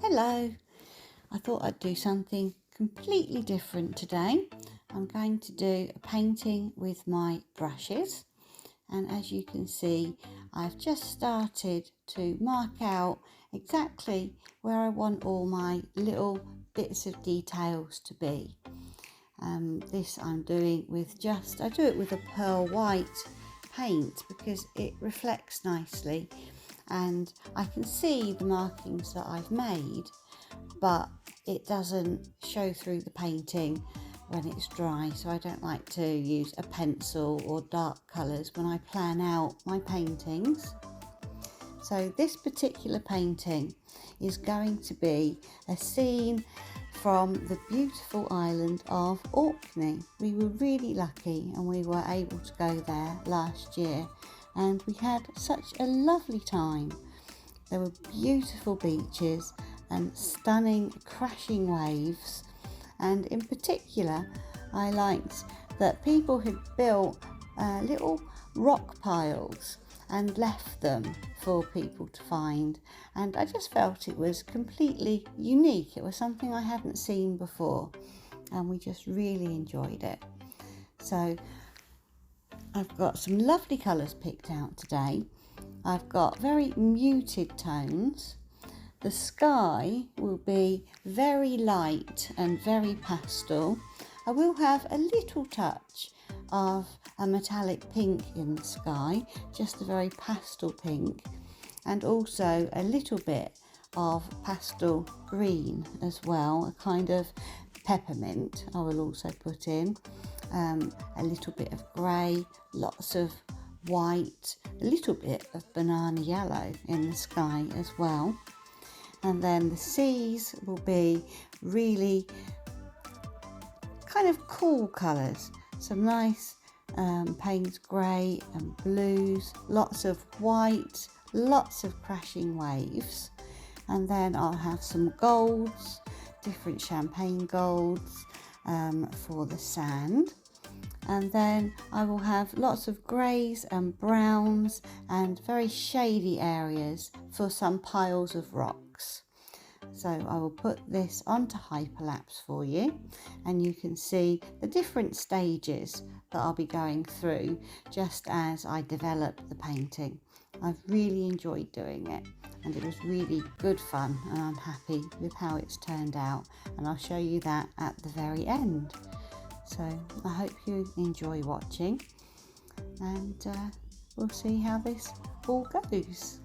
Hello, I thought I'd do something completely different today. I'm going to do a painting with my brushes, and as you can see, I've just started to mark out exactly where I want all my little bits of details to be. This I'm doing with I do it with a pearl white paint because it reflects nicely and I can see the markings that I've made, but it doesn't show through the painting when it's dry, so I don't like to use a pencil or dark colours when I plan out my paintings. So this particular painting is going to be a scene from the beautiful island of Orkney. We were really lucky and we were able to go there last year and we had such a lovely time. There were beautiful beaches and stunning crashing waves, and in particular I liked that people had built little rock piles and left them for people to find, and I just felt it was completely unique. It was something I hadn't seen before and we just really enjoyed it. So I've got some lovely colours picked out today. I've got very muted tones. The sky will be very light and very pastel. I will have a little touch of a metallic pink in the sky, just a very pastel pink, and also a little bit of pastel green as well, a kind of peppermint I will also put in, a little bit of grey, lots of white, a little bit of banana yellow in the sky as well. And then the seas will be really kind of cool colours, some nice Payne's grey and blues, lots of white, lots of crashing waves, and then I'll have some golds, different champagne golds for the sand, and then I will have lots of greys and browns and very shady areas for some piles of rocks. So I will put this onto hyperlapse for you and you can see the different stages that I'll be going through just as I develop the painting. I've really enjoyed doing it and it was really good fun, and I'm happy with how it's turned out, and I'll show you that at the very end. So I hope you enjoy watching, and we'll see how this all goes.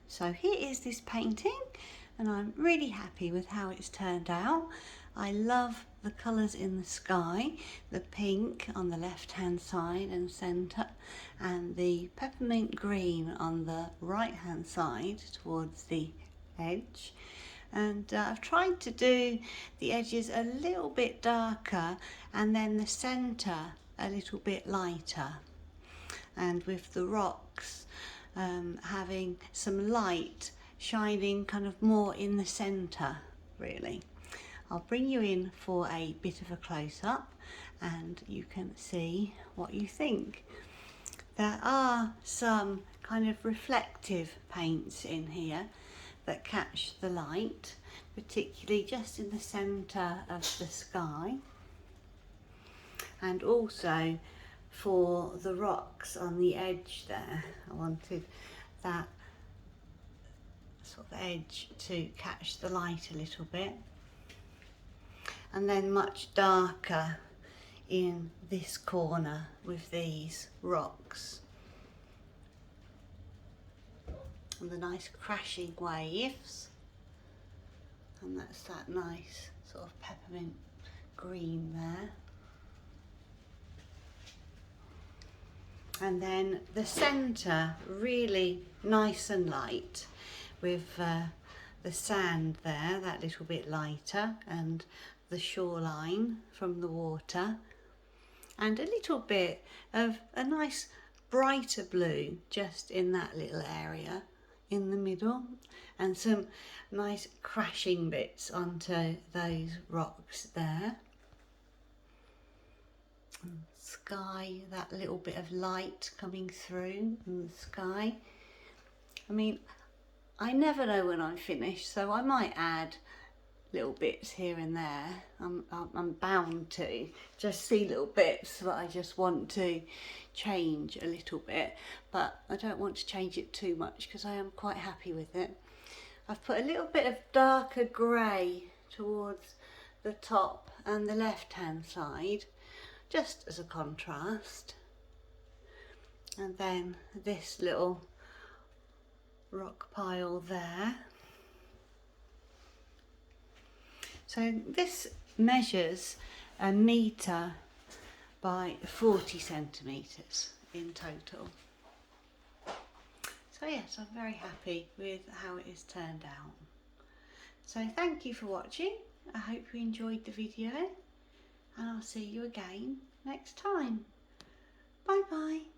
So here is this painting, and I'm really happy with how it's turned out. I love the colours in the sky, the pink on the left hand side and centre, and the peppermint green on the right hand side towards the edge. And I've tried to do the edges a little bit darker and then the centre a little bit lighter, and with the rocks having some light shining kind of more in the centre really. I'll bring you in for a bit of a close-up and you can see what you think. There are some kind of reflective paints in here that catch the light, particularly just in the centre of the sky, and also for the rocks on the edge there. I wanted that sort of edge to catch the light a little bit, and then much darker in this corner with these rocks and the nice crashing waves, and that's that nice sort of peppermint green there. And then the centre really nice and light with the sand there, that little bit lighter, and the shoreline from the water, and a little bit of a nice brighter blue just in that little area in the middle, and some nice crashing bits onto those rocks there. And sky, that little bit of light coming through in the sky. I mean, I never know when I'm finished, so I might add little bits here and there. I'm bound to just see little bits that I just want to change a little bit, but I don't want to change it too much because I am quite happy with it. I've put a little bit of darker grey towards the top and the left hand side, just as a contrast, and then this little rock pile there. So this measures 1 metre by 40 centimetres in total. So yes, I'm very happy with how it has turned out. So thank you for watching. I hope you enjoyed the video, and I'll see you again next time. Bye bye.